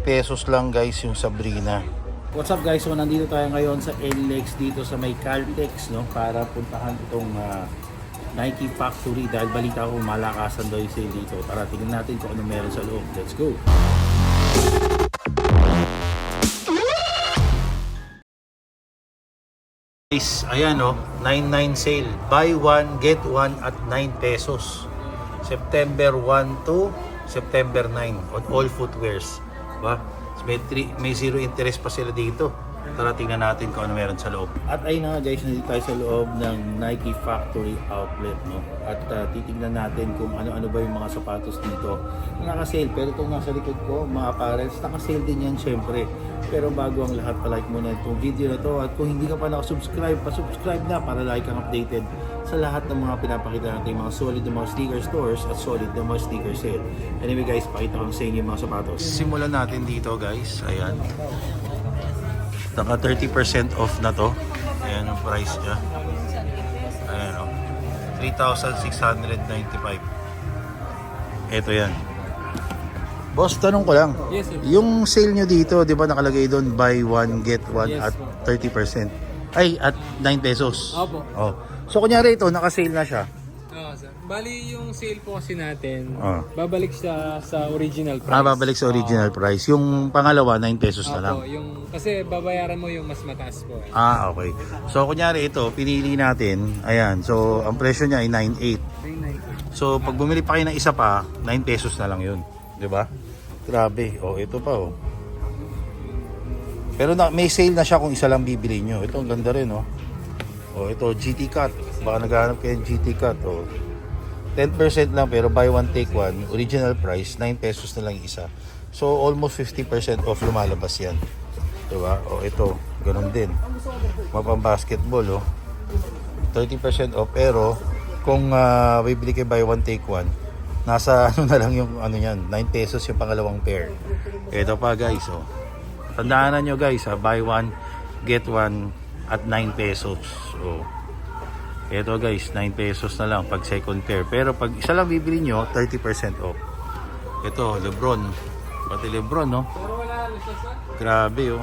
pesos lang guys yung Sabrina. What's up guys? So nandito tayo ngayon sa NLEX dito sa may Caltex, no, para puntahan itong Nike Factory dahil balita ko malakasan daw yung sale dito. Tara tingnan natin kung ano meron sa loob. Let's go! Guys, ayan o, 9.9 sale. Buy one, get one at 9 pesos. September 1 to September 9 on all footwears. Diba? May zero interest pa sila dito. Tara tingnan natin kung ano meron sa loob. At ayun na nga guys, nandito tayo sa loob ng Nike Factory Outlet, no? At titignan natin kung ano-ano ba yung mga sapatos dito na naka-sale. Pero itong nasa likod ko, mga apparels, naka-sale din yan syempre. Pero bago ang lahat, palike muna itong video na to. At kung hindi ka pa nakasubscribe, pa-subscribe na para like kang updated sa lahat ng mga pinapakita natin, mga solid na mga sneaker stores at solid na mga sneaker sale. Anyway guys, pakita ko sa inyo yung mga sapatos. Simulan natin dito guys. Ayan. Naka 30% off na to. Ayan ang price niya. Ayan o. 3,695. Ito yan. Boss, tanong ko lang. Yes, sir. Yung sale nyo dito, di ba nakalagay doon buy one, get one Yes, at 30%? Ay, at 9 pesos. Opo. Oh. So kunyari ito, naka-sale na siya. Oo, sir. Bali yung sale po kasi natin, Ah. babalik siya sa original price. Babalik sa original price. Yung pangalawa, 9 pesos na lang. Opo, kasi babayaran mo yung mas mataas po. Okay. So kunyari ito, pinili natin. Ayan. So ang presyo niya ay 9.8. So pag bumili pa kayo ng isa pa, 9 pesos na lang 'yun, 'di ba? Grabe. Ito pa Pero may sale na siya kung isa lang bibili niyo. Ito ang ganda rin, ito GT Cut. Baka naghahanap kayo ng GT Cut, 10% lang pero buy one take one, original price 9 pesos na lang yung isa. So almost 50% off lumalabas 'yan. 'Di ba? Ito, ganun din. Mapang basketball, 30% off pero kung bibili kayo buy one take one, nasa na lang yung niyan, 9 pesos yung pangalawang pair. Ito pa guys, tandaan niyo guys, buy one, get one at 9 pesos. Ito guys, 9 pesos na lang pag second pair. Pero pag isa lang bibili nyo, 30% off. Ito, Lebron. Pati Lebron, Grabe,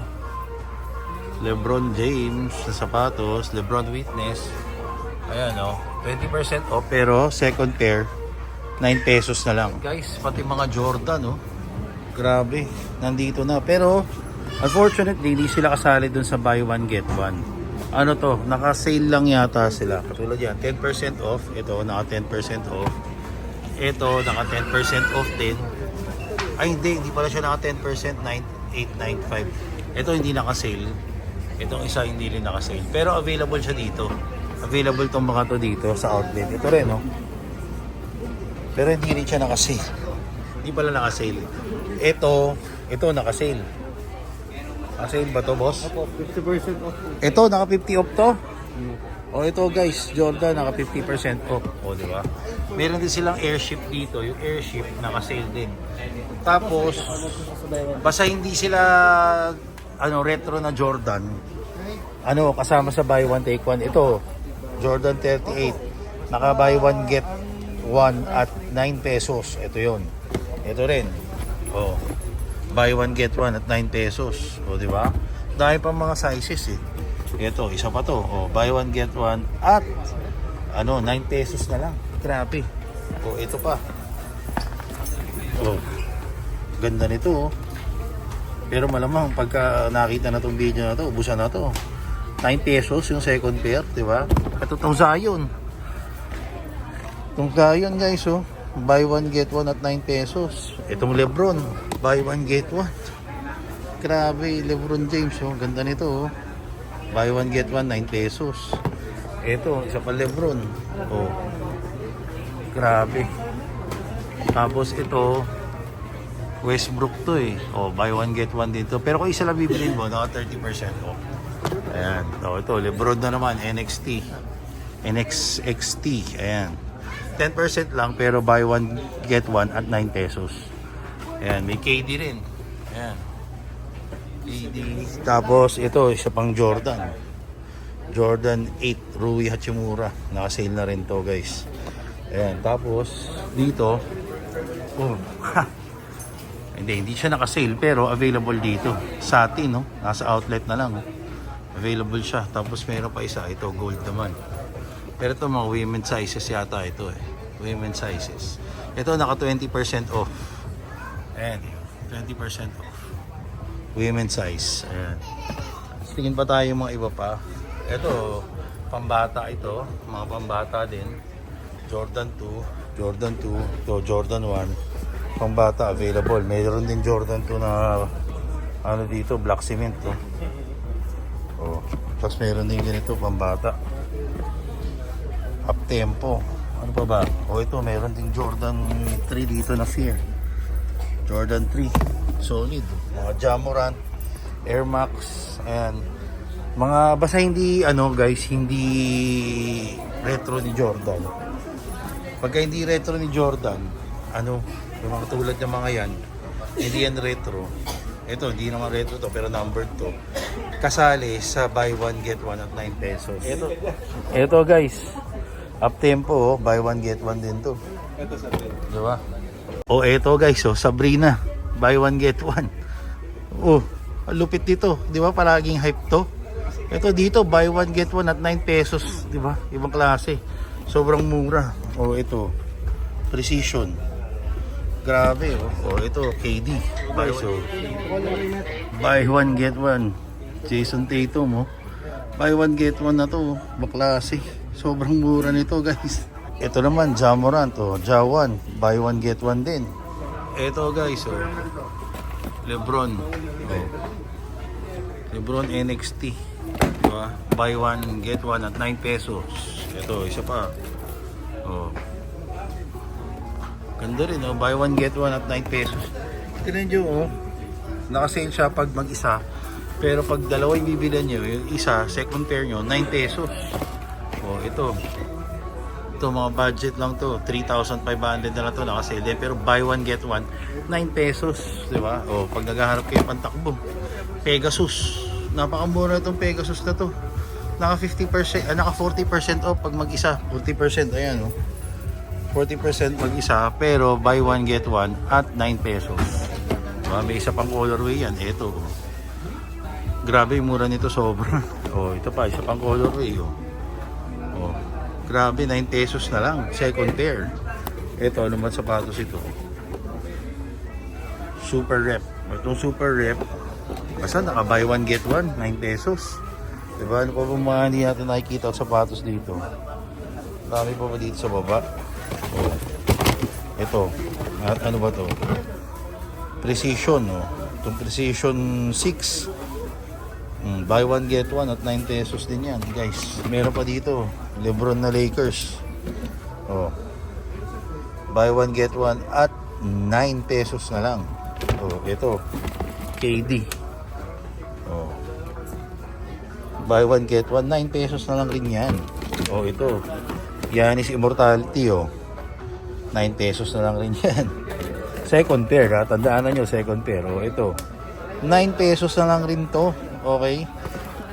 Lebron James na sapatos, Lebron Witness. Ayan, 20% off pero second pair 9 pesos na lang. Guys, pati mga Jordan, Grabe, nandito na. Pero unfortunately, hindi sila kasali dun sa buy one get one. Naka-sale lang yata sila. Katulad yan, 10% off. Ito, naka 10% off. Ito, naka 10% off din. Ay, hindi pala siya naka 10%, 9,895. Ito, hindi naka-sale. Itong isa, hindi rin naka-sale. Pero available siya dito. Available tong mga to dito sa outlet. Ito rin, Pero hindi rin siya naka-sale. Hindi pala naka-sale. Ito, naka-sale. Naka-sale ba to, boss? Opo, 50% off. Ito, naka 50 off to. Ito guys, Jordan, naka 50% off. Di ba? Meron din silang airship dito. Yung airship, naka-sale din. Tapos, basta hindi sila retro na Jordan, kasama sa buy one take one. Ito, Jordan 38. Naka buy one get one at 9 pesos. Ito yon. Ito rin. Buy one get one at 9 pesos. Di ba? Dahil pa mga sizes Ito, isa pa to. Buy one get one at 9 pesos na lang. Grabe. Ito pa. Ganda nito. Pero malamang pagka nakita na tong video na to, ubusan na to. 9 pesos yung second pair, di ba? Ito tong Zion. Tong Zion guys, buy one get one at 9 pesos. Itong Lebron, buy one get one. Grabe, Lebron James, ganda nito, buy one get one, 9 pesos. Ito, isa pa Lebron. Grabe. Tapos ito, Westbrook to buy one get one dito. Pero kung isa lang bibilin mo, naka 30% off. Ayan. Ito, Lebron na naman, NXXT. Ayan. 10% lang pero buy one get one at 9 pesos. Ayan, may KD rin. Ayan. KD. Tapos ito, isa pang Jordan. Jordan 8 Rui Hachimura. Naka-sale na rin to, guys. Ayan, tapos dito Hindi siya naka-sale pero available dito. Sa atin, no? Nasa outlet na lang. Available siya. Tapos meron pa isa. Ito, gold naman. Pero ito mga women's sizes yata ito eh. Women's sizes. Ito naka 20% off. Ayan, 20% off. Women's size. Ayan. Tingin pa tayo mga iba pa. Ito, pambata ito. Mga pambata din. Jordan 2. Jordan 2. Ito, Jordan 1. Pambata available. Mayroon din Jordan 2 na ano dito, black cement to. Oh. Tapos meron din ganito pambata. Up tempo. Ano pa ba? Oh, ito meron din Jordan 3 dito na Fear. Jordan 3. Solid. Mga Jamorant, Air Max, ayan. Mga basta hindi ano guys, hindi retro ni Jordan. Pagka hindi retro ni Jordan, ano, yung mga tulad ng mga yan, hindi yan retro. Ito, hindi naman retro to, pero numbered to. Kasali sa buy one get one at 9 pesos. Ito guys, up tempo, oh, buy one get one din to. Ito sa Diba? Oh, ito guys, oh, Sabrina, buy one get one. Oh, lupit dito, di ba? Palaging hype to. Ito dito, buy one get one at 9 pesos, di ba? Ibang klase. Sobrang mura. Oh, ito. Precision. Grabe, oh. Oh, ito, KD. Buy one get one. Jason Tatum, oh. Buy one get one na to, oh. Baklase. Sobrang mura nito, guys. Ito naman, Jamorant, oh. Ja1. Buy one get one din. Ito, guys, oh. LeBron. Oh. LeBron NXT. Diba? Buy one get one at 9 pesos. Ito, isa pa. Oh. Ganda rin, oh. Buy one get one at 9 pesos. Tignan nyo, oh. Naka-sale siya pag mag-isa. Pero pag dalawa yung bibilan nyo, yung isa, second pair nyo, 9 pesos. Oh, ito. Ito, mga budget lang to. 3,500 na lang to, naka-sale din. Pero buy one get one, 9 pesos. Diba? Oh, pag naghaharap kayo pantakbo. Pegasus. Napakamura itong Pegasus na to. Naka 50%, naka 40% off pag mag-isa. 40%, ayan, oh. 40% mag-isa, pero buy one get one at 9 pesos. Diba? May isa pang colorway yan. Ito, oh. Grabe yung mura nito, sobra. Oh, ito pa, isa pang colorway, oh. Oh. Grabe, 9 pesos na lang. Second pair. Ito, ano man sapatos ito? Super Rep. Itong Super Rep, basta naka buy one get one, 9 pesos. Diba? Ano pa ba mga hindi natin nakikita ang sapatos dito? Dami pa ba dito sa baba? Oh. Ito. Ano ba to? Precision, no? Itong Precision 6. Buy one get one at 9 pesos din yan, guys. Meron pa dito, LeBron na Lakers. Oh. Buy one get one at 9 pesos na lang. Oh, ito. KD. Oh. Buy one get one, 9 pesos na lang rin yan. Oh, ito. Giannis Immortality, oh. 9 pesos na lang rin yan. Second pair, ha? Tandaan nyo, second pair. Oh, ito. 9 pesos na lang rin to. Okay?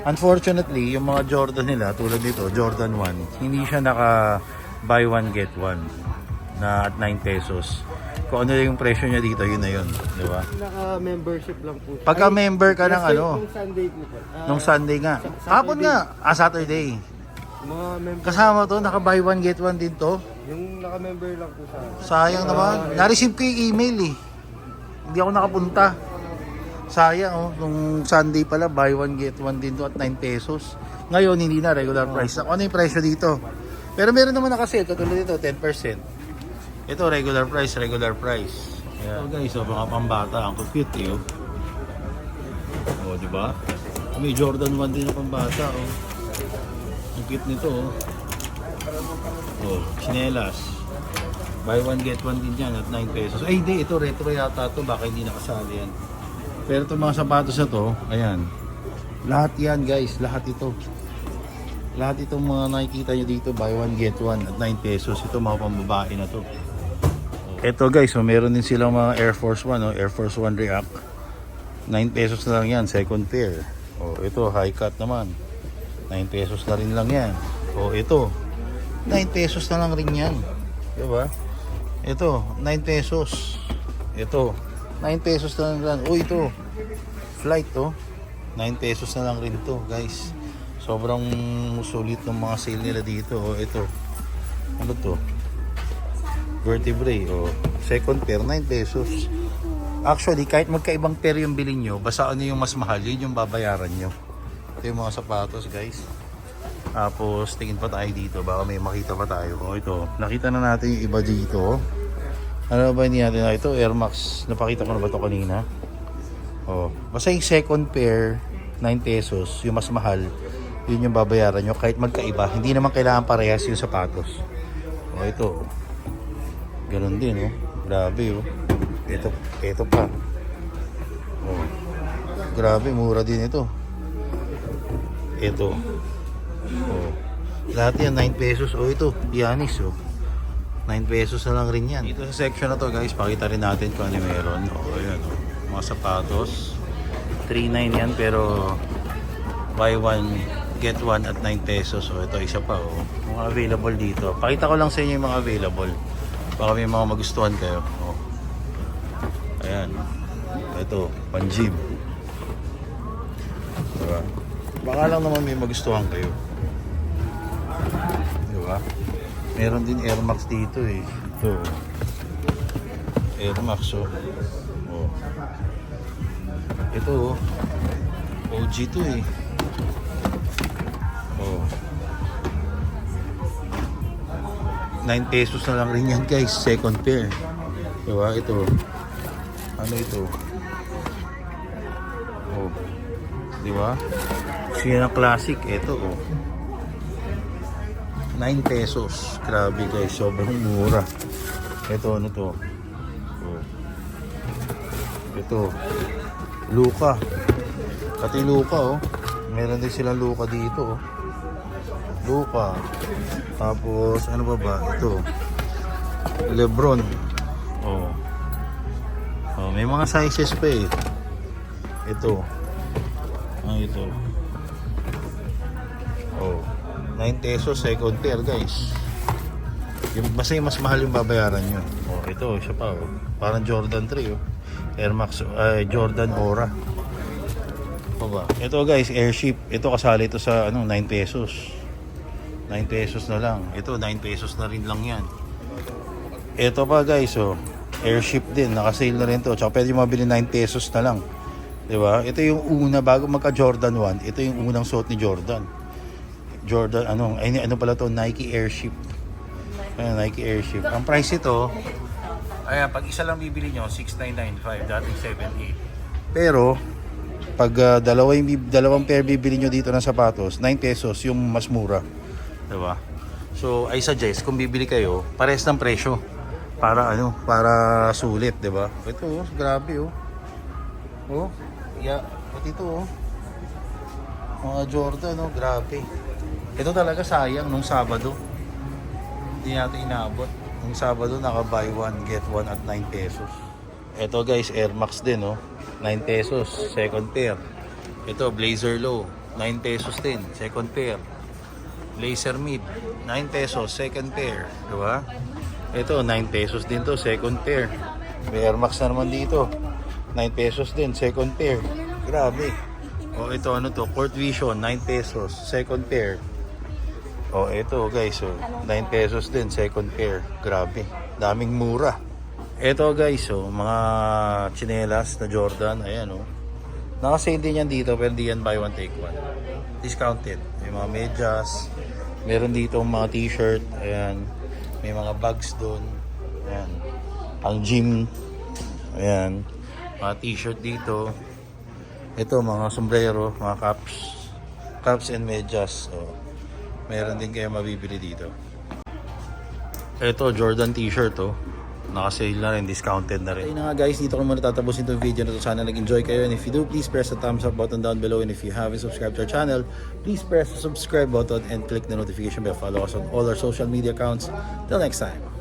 Unfortunately, yung mga Jordan nila, tulad nito, Jordan 1, hindi siya naka buy one get one na at 9 pesos. Kung ano yung presyo niya dito, yun na yun. Di ba? Naka-membership lang po. Pagka-member ka ng ano, Nung Sunday po po. nung Sunday nga. Hapon nga, Saturday. Mga member, Kasama to, naka buy one get one din to. yung naka-member lang po sa akin. Sayang naman. Na-receive ko yung email eh. Hindi ako nakapunta. Sayang, oh. Nung Sunday pala, buy one get one din to at 9 pesos. Ngayon, hindi na, regular price. Ano yung presyo dito? Pero meron naman nakasale, katulad dito, 10%. Ito, regular price, regular price. Yeah. So guys, oh, mga pambata, ang cute eh. Oh, oh di ba? May Jordan 1 din na pambata, oh. Ang cute nito, oh. Oh, chinelas. Buy one get one din yan at 9 pesos. Ay, hindi, ito retro yata to, baka hindi nakasali yan. Pero itong mga sapatos na to, ayan. Lahat yan guys, lahat ito. Lahat itong mga nakikita nyo dito, buy one get one at 9 pesos. Ito mga pambabae na to. Ito guys, so meron din silang mga Air Force 1, oh, Air Force 1 React. 9 pesos na lang yan, second pair. Oh, ito, high cut naman. 9 pesos na rin lang yan. Oh, ito. 9 pesos na lang rin yan. Diba? Ito, 9 pesos. Ito, 9 pesos na lang. Oh, ito. Flight to. 9 pesos na lang rin to, guys. Sobrang sulit ng mga sale nila dito. Oh, ito. Ano to? Vertebrae. Oh, second pair, 9 pesos. Actually, kahit magkaibang pair yung bilhin nyo, basta ano yung mas mahal, yun yung babayaran nyo. Ito yung mga sapatos, guys. Tapos, tingin pa tayo dito. Baka may makita pa tayo. Oh, ito. Nakita na natin yung iba dito. Ano ba hindi natin na ito? Air Max. Napakita ko na ba ito kanina? Oh, basta yung second pair, 9 pesos. Yung mas mahal, yun yung babayaran nyo. Kahit magkaiba. Hindi naman kailangan parehas yung sapatos. Oh, ito. Ganon din, oh. Grabe, oh. Ito pa. Oh. Grabe, mura din ito. Ito. Oh. Lahat yan, 9 pesos. Oh, ito. Pianis, oh. 9 pesos na lang rin yan. Dito sa section na to, guys, pakita rin natin kung ano meron. Oh, ayan, oh. Mga sapatos. 3.9 yan, pero buy one, get one at 9 pesos. So, ito isa pa, oh. Mga available dito. Pakita ko lang sa inyo yung mga available. Baka may mga magustuhan kayo. Oh. Ayan. Ito, pan-gym. Diba? Baka lang naman may magustuhan kayo. Diba? Meron din Air Max dito eh. Ito. Air Max, oh. Oh. Ito, oh. OG to eh. Oh. 9 pesos na lang rin yan, guys. Second pair. Diba? Ito. Ano ito? Oh. Diba? Siya na classic. Ito, oh. 9 pesos. Grabe, guys. Sobrang mura. Ito, ano to? Oh. Ito. Luka. Pati Luka, oh. Meron din silang Luka dito, oh. Luka. Tapos, ano ba? Ito. Lebron. Oh. Oh, may mga sizes pa eh. Ito. Ito. Oh. 9 pesos second pair, guys. Yung basta yung mas mahal yung babayaran nyo. Oh, ito, siya pa, oh. Parang Jordan 3, oh. Air Max, Jordan Aura. Ano ba? Ito, guys, Airship. Ito kasali ito sa 9 pesos. 9 pesos na lang. Ito, 9 pesos na rin lang yan. Ito pa, guys, oh. Airship din, naka-sale na rin to. Tsaka pwede mabili 9 pesos na lang. 'Di ba? Ito yung una bago magka Jordan 1. Ito yung unang suot ni Jordan. Jordan ano pala to? Nike Airship. Ayan, Nike Airship. Ang price ito, ayan, pag isa lang bibili nyo, 6,995, dating 7,800. Pero pag dalawang pair bibili nyo dito ng sapatos, 9 pesos yung mas mura. 'Di ba? So, I suggest kung bibili kayo, parehas ng presyo. Para sulit, 'di ba? Ito, oh, grabe, oh. Oh, yeah, pati ito, oh. Mga Jordan, oh, grabe. Ito talaga sayang nung Sabado. Hindi natin inabot. Nung Sabado naka buy one get one at 9 pesos. Ito, guys, Air Max din, oh. 9 pesos second pair. Ito, Blazer Low, 9 pesos din second pair. Blazer Mid, 9 pesos second pair, 'di ba? Ito, 9 pesos din to, second pair. May Air Max na naman dito. 9 pesos din, second pair. Grabe. O, ito, ano to? Court Vision, 9 pesos, second pair. O, ito, guys, 9 pesos din, second pair. Grabe. Daming mura. Ito, guys, mga tsinelas na Jordan. Ayan, Naka-sale din yan dito, pero di yan buy one, take one. Discounted. May mga medyas. Meron dito mga t-shirt. Ayan. May mga bags doon. Ayan. Ang gym. Ayan. Mga t-shirt dito. Ito, mga sombrero, mga caps. Caps and medyas. So, meron din kayo mabibili dito. Ito, Jordan t-shirt, Naka-sale na rin, discounted na rin. Okay na nga, guys, dito ko muna tatapusin itong video na ito. Sana nag-enjoy kayo. And if you do, please press the thumbs up button down below. And if you haven't subscribed to our channel, please press the subscribe button and click the notification bell. Follow us on all our social media accounts. Till next time.